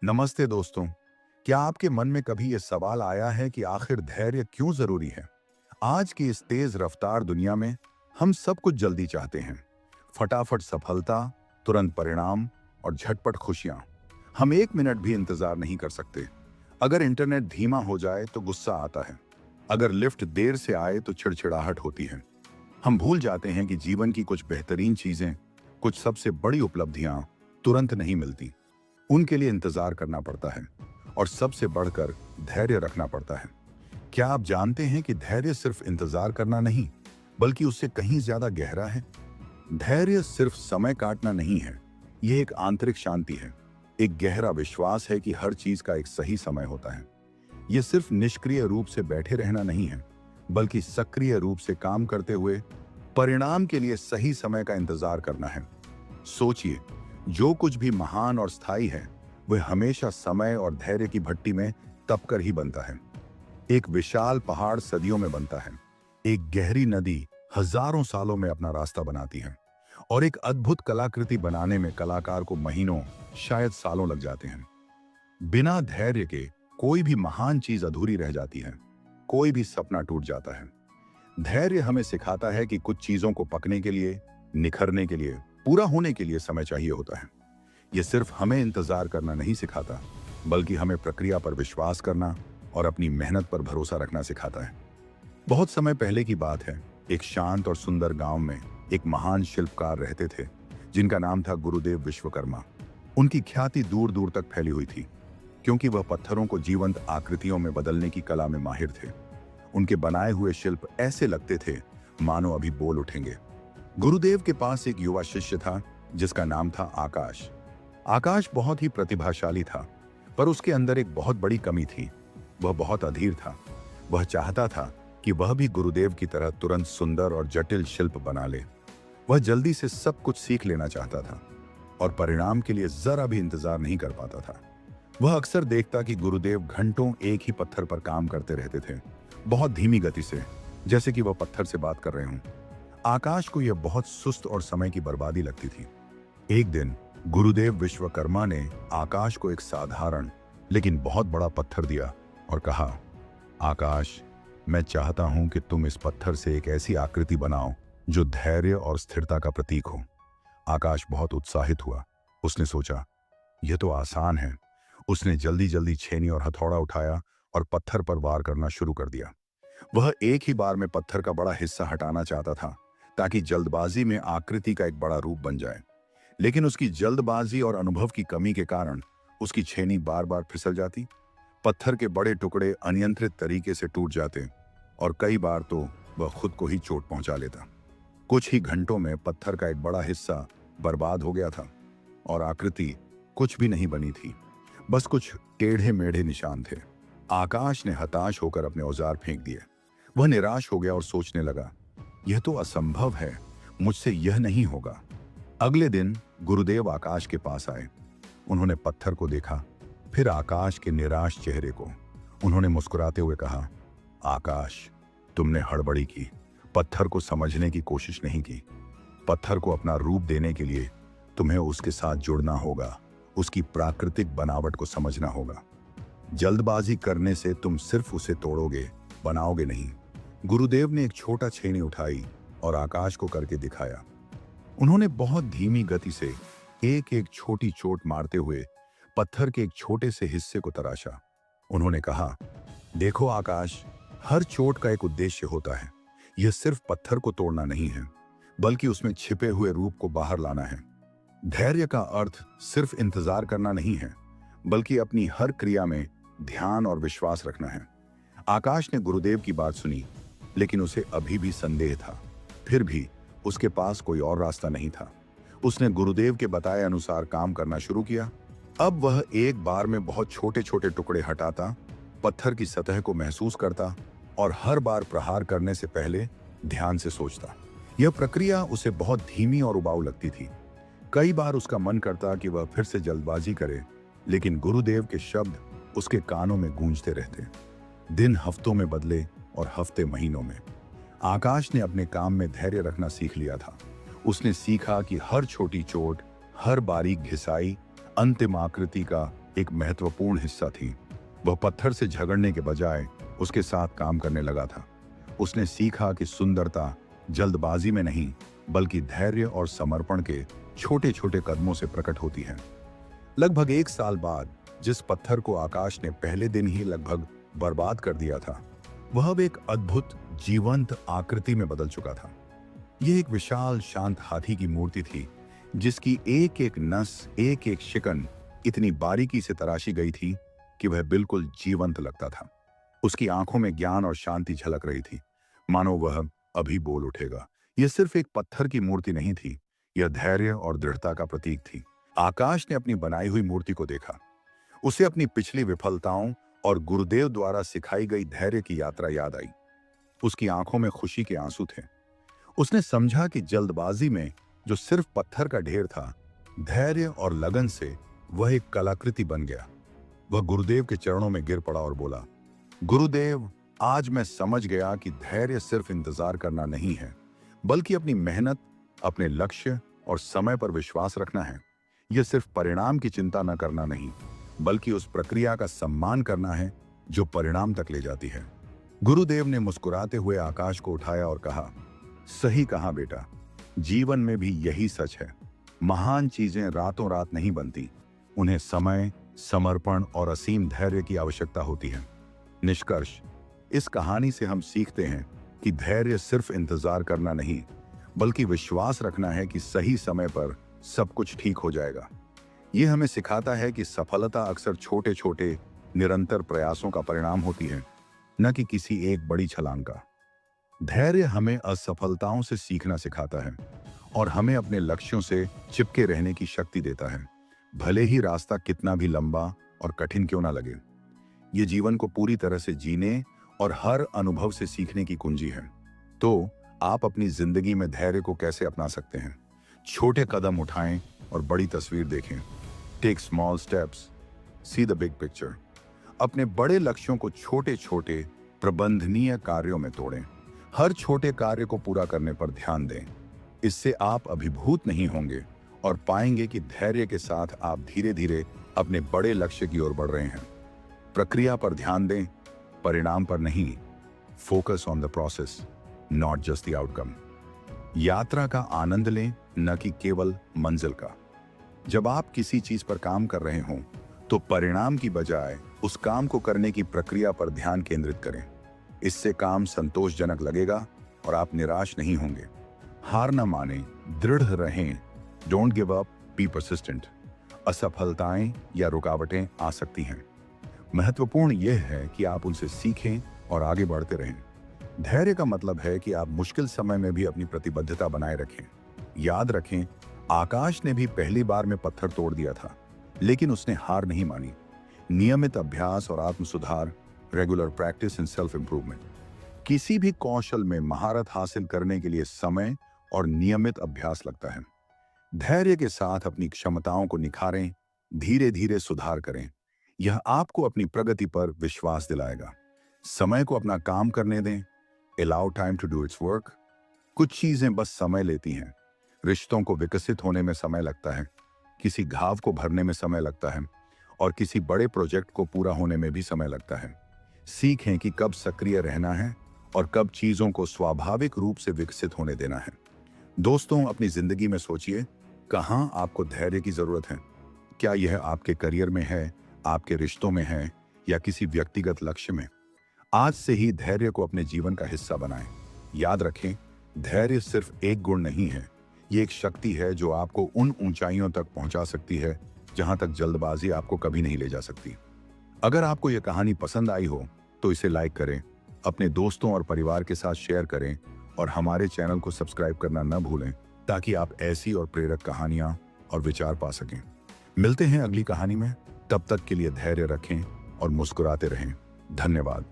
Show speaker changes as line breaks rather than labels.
नमस्ते दोस्तों। क्या आपके मन में कभी ये सवाल आया है कि आखिर धैर्य क्यों जरूरी है? आज की इस तेज रफ्तार दुनिया में हम सब कुछ जल्दी चाहते हैं। फटाफट सफलता, तुरंत परिणाम और झटपट खुशियां। हम एक मिनट भी इंतजार नहीं कर सकते। अगर इंटरनेट धीमा हो जाए तो गुस्सा आता है। अगर लिफ्ट देर से आए तो चिड़चिड़ाहट होती है। हम भूल जाते हैं कि जीवन की कुछ बेहतरीन चीजें, कुछ सबसे बड़ी उपलब्धियां तुरंत नहीं मिलती। उनके लिए इंतजार करना पड़ता है और सबसे बढ़कर धैर्य रखना पड़ता है। क्या आप जानते हैं कि धैर्य सिर्फ इंतजार करना नहीं, बल्कि उससे कहीं ज्यादा गहरा है? धैर्य सिर्फ समय काटना नहीं है, यह एक आंतरिक शांति है। एक गहरा विश्वास है कि हर चीज का एक सही समय होता है। यह सिर्फ निष्क्रिय रूप से बैठे रहना नहीं है, बल्कि सक्रिय रूप से काम करते हुए परिणाम के लिए सही समय का इंतजार करना है। सोचिए, जो कुछ भी महान और स्थायी है, वह हमेशा समय और धैर्य की भट्टी में तपकर ही बनता है। एक विशाल पहाड़ सदियों में बनता है। एक गहरी नदी हजारों सालों में अपना रास्ता बनाती है। और एक अद्भुत कलाकृति बनाने में कलाकार को महीनों, शायद सालों लग जाते हैं। बिना धैर्य के कोई भी महान चीज अधूरी रह जाती है। कोई भी सपना टूट जाता है। धैर्य हमें सिखाता है कि कुछ चीजों को पकने के लिए, निखरने के लिए, पूरा होने के लिए समय चाहिए होता है। यह सिर्फ हमें इंतजार करना नहीं सिखाता, बल्कि हमें प्रक्रिया पर विश्वास करना और अपनी मेहनत पर भरोसा रखना सिखाता है। बहुत समय पहले की बात है। एक शांत और सुंदर गांव में एक महान शिल्पकार रहते थे, जिनका नाम था गुरुदेव विश्वकर्मा। उनकी ख्याति दूर दूर तक फैली हुई थी, क्योंकि वह पत्थरों को जीवंत आकृतियों में बदलने की कला में माहिर थे। उनके बनाए हुए शिल्प ऐसे लगते थे मानो अभी बोल उठेंगे। गुरुदेव के पास एक युवा शिष्य था, जिसका नाम था आकाश। आकाश बहुत ही प्रतिभाशाली था, पर उसके अंदर एक बहुत बड़ी कमी थी। वह बहुत अधीर था। वह चाहता था कि वह भी गुरुदेव की तरह तुरंत सुंदर और जटिल शिल्प बना ले। वह जल्दी से सब कुछ सीख लेना चाहता था और परिणाम के लिए जरा भी इंतजार नहीं कर पाता था। वह अक्सर देखता कि गुरुदेव घंटों एक ही पत्थर पर काम करते रहते थे, बहुत धीमी गति से, जैसे कि वह पत्थर से बात कर रहे हों। आकाश को यह बहुत सुस्त और समय की बर्बादी लगती थी। एक दिन गुरुदेव विश्वकर्मा ने आकाश को एक साधारण लेकिन बहुत बड़ा पत्थर दिया और कहा, आकाश, मैं चाहता हूं कि तुम इस पत्थर से एक ऐसी आकृति बनाओ जो धैर्य और स्थिरता का प्रतीक हो। आकाश बहुत उत्साहित हुआ। उसने सोचा, यह तो आसान है। उसने जल्दी जल्दी छेनी और हथौड़ा उठाया और पत्थर पर वार करना शुरू कर दिया। वह एक ही बार में पत्थर का बड़ा हिस्सा हटाना चाहता था, ताकि जल्दबाजी में आकृति का एक बड़ा रूप बन जाए। लेकिन उसकी जल्दबाजी और अनुभव की कमी के कारण उसकी छेनी बार बार फिसल जाती। पत्थर के बड़े टुकड़े अनियंत्रित तरीके से टूट जाते और कई बार तो वह खुद को ही चोट पहुंचा लेता। कुछ ही घंटों में पत्थर का एक बड़ा हिस्सा बर्बाद हो गया था और आकृति कुछ भी नहीं बनी थी। बस कुछ टेढ़े मेढ़े निशान थे। आकाश ने हताश होकर अपने औजार फेंक दिए। वह निराश हो गया और सोचने लगा, यह तो असंभव है, मुझसे यह नहीं होगा। अगले दिन गुरुदेव आकाश के पास आए। उन्होंने पत्थर को देखा, फिर आकाश के निराश चेहरे को। उन्होंने मुस्कुराते हुए कहा, आकाश, तुमने हड़बड़ी की, पत्थर को समझने की कोशिश नहीं की। पत्थर को अपना रूप देने के लिए तुम्हें उसके साथ जुड़ना होगा, उसकी प्राकृतिक बनावट को समझना होगा। जल्दबाजी करने से तुम सिर्फ उसे तोड़ोगे, बनाओगे नहीं। गुरुदेव ने एक छोटा छेनी उठाई और आकाश को करके दिखाया। उन्होंने बहुत धीमी गति से एक एक छोटी चोट मारते हुए पत्थर के एक छोटे से हिस्से को तराशा। उन्होंने कहा, देखो आकाश, हर चोट का एक उद्देश्य होता है। यह सिर्फ पत्थर को तोड़ना नहीं है, बल्कि उसमें छिपे हुए रूप को बाहर लाना है। धैर्य का अर्थ सिर्फ इंतजार करना नहीं है, बल्कि अपनी हर क्रिया में ध्यान और विश्वास रखना है। आकाश ने गुरुदेव की बात सुनी, लेकिन उसे अभी भी संदेह था। फिर भी उसके पास कोई और रास्ता नहीं था। उसने गुरुदेव के बताए अनुसार काम करना शुरू किया। अब वह एक बार में बहुत छोटे छोटे टुकड़े हटाता, पत्थर की सतह को महसूस करता और हर बार प्रहार करने से पहले ध्यान से सोचता। यह प्रक्रिया उसे बहुत धीमी और उबाऊ लगती थी। कई बार उसका मन करता कि वह फिर से जल्दबाजी करे, लेकिन गुरुदेव के शब्द उसके कानों में गूंजते रहते। दिन हफ्तों में बदले और हफ्ते महीनों में। आकाश ने अपने काम में धैर्य रखना सीख लिया था। उसने सीखा कि हर छोटी चोट, हर बारीक घिसाई अंतिम आकृति का एक महत्वपूर्ण हिस्सा थी। वह पत्थर से झगड़ने के बजाय उसके साथ काम करने लगा था। उसने सीखा कि सुंदरता जल्दबाजी में नहीं, बल्कि धैर्य और समर्पण के छोटे छोटे कदमों से प्रकट होती है। लगभग 1 साल बाद जिस पत्थर को आकाश ने पहले दिन ही लगभग बर्बाद कर दिया था, वह अब एक अद्भुत जीवंत आकृति में बदल चुका था। यह एक विशाल शांत हाथी की मूर्ति थी, जिसकी एक एक नस, एक एक शिकन इतनी बारीकी से तराशी गई थी कि वह बिल्कुल जीवंत लगता था। उसकी आंखों में ज्ञान और शांति झलक रही थी, मानो वह अभी बोल उठेगा। यह सिर्फ एक पत्थर की मूर्ति नहीं थी, यह धैर्य और दृढ़ता का प्रतीक थी। आकाश ने अपनी बनाई हुई मूर्ति को देखा। उसे अपनी पिछली विफलताओं और गुरुदेव द्वारा सिखाई गई धैर्य की यात्रा याद आई। उसकी आंखों में खुशी के आंसू थे। उसने समझा कि जल्दबाजी में जो सिर्फ पत्थर का ढेर था, धैर्य और लगन से वह एक कलाकृति बन गया। वह गुरुदेव के चरणों में गिर पड़ा और बोला, गुरुदेव, आज मैं समझ गया कि धैर्य सिर्फ इंतजार करना नहीं है, बल्कि अपनी मेहनत, अपने लक्ष्य और समय पर विश्वास रखना है। यह सिर्फ परिणाम की चिंता न करना नहीं, बल्कि उस प्रक्रिया का सम्मान करना है जो परिणाम तक ले जाती है। गुरुदेव ने मुस्कुराते हुए आकाश को उठाया और कहा, सही कहा बेटा, जीवन में भी यही सच है। महान चीजें रातों रात नहीं बनती, उन्हें समय, समर्पण और असीम धैर्य की आवश्यकता होती है। निष्कर्ष, इस कहानी से हम सीखते हैं कि धैर्य सिर्फ इंतजार करना नहीं, बल्कि विश्वास रखना है कि सही समय पर सब कुछ ठीक हो जाएगा। यह हमें सिखाता है कि सफलता अक्सर छोटे छोटे निरंतर प्रयासों का परिणाम होती है, न कि किसी एक बड़ी छलांग का। धैर्य हमें असफलताओं से सीखना सिखाता है और हमें अपने लक्ष्यों से चिपके रहने की शक्ति देता है, भले ही रास्ता कितना भी लंबा और कठिन क्यों ना लगे। ये जीवन को पूरी तरह से जीने और हर अनुभव से सीखने की कुंजी है। तो आप अपनी जिंदगी में धैर्य को कैसे अपना सकते हैं? छोटे कदम उठाएं और बड़ी तस्वीर देखें। Take small steps, see the big picture. अपने बड़े लक्ष्यों को छोटे छोटे प्रबंधनीय कार्यों में तोड़ें। हर छोटे कार्य को पूरा करने पर ध्यान दें। इससे आप अभिभूत नहीं होंगे और पाएंगे कि धैर्य के साथ आप धीरे धीरे अपने बड़े लक्ष्य की ओर बढ़ रहे हैं। प्रक्रिया पर ध्यान दें, परिणाम पर नहीं। Focus on the process, not just the outcome. यात्रा का आनंद लें, न कि केवल मंजिल का। जब आप किसी चीज पर काम कर रहे हों, तो परिणाम की बजाय उस काम को करने की प्रक्रिया पर ध्यान केंद्रित करें। इससे काम संतोषजनक लगेगा और आप निराश नहीं होंगे। हार न मानें, दृढ़ रहें। Don't give up, be persistent. असफलताएं या रुकावटें आ सकती हैं। महत्वपूर्ण यह है कि आप उनसे सीखें और आगे बढ़ते रहें। धैर्य का मतलब है कि आप मुश्किल समय में भी अपनी प्रतिबद्धता बनाए रखें। याद रखें, आकाश ने भी पहली बार में पत्थर तोड़ दिया था, लेकिन उसने हार नहीं मानी। नियमित अभ्यास और आत्म सुधार, regular practice and self improvement. किसी भी कौशल में महारत हासिल करने के लिए समय और नियमित अभ्यास लगता है। धैर्य के साथ अपनी क्षमताओं को निखारें, धीरे धीरे सुधार करें। यह आपको अपनी प्रगति पर विश्वास दिलाएगा। समय को अपना काम करने दें। Allow time to do its work। कुछ चीजें बस समय लेती हैं। रिश्तों को विकसित होने में समय लगता है, किसी घाव को भरने में समय लगता है और किसी बड़े प्रोजेक्ट को पूरा होने में भी समय लगता है। सीखें कि कब सक्रिय रहना है और कब चीजों को स्वाभाविक रूप से विकसित होने देना है। दोस्तों, अपनी जिंदगी में सोचिए, कहाँ आपको धैर्य की जरूरत है? क्या यह आपके करियर में है, आपके रिश्तों में है, या किसी व्यक्तिगत लक्ष्य में? आज से ही धैर्य को अपने जीवन का हिस्सा बनाएं। याद रखें, धैर्य सिर्फ एक गुण नहीं है, ये एक शक्ति है जो आपको उन ऊंचाइयों तक पहुंचा सकती है जहां तक जल्दबाजी आपको कभी नहीं ले जा सकती। अगर आपको यह कहानी पसंद आई हो तो इसे लाइक करें, अपने दोस्तों और परिवार के साथ शेयर करें और हमारे चैनल को सब्सक्राइब करना न भूलें, ताकि आप ऐसी और प्रेरक कहानियां और विचार पा सकें। मिलते हैं अगली कहानी में। तब तक के लिए धैर्य रखें और मुस्कुराते रहें। धन्यवाद।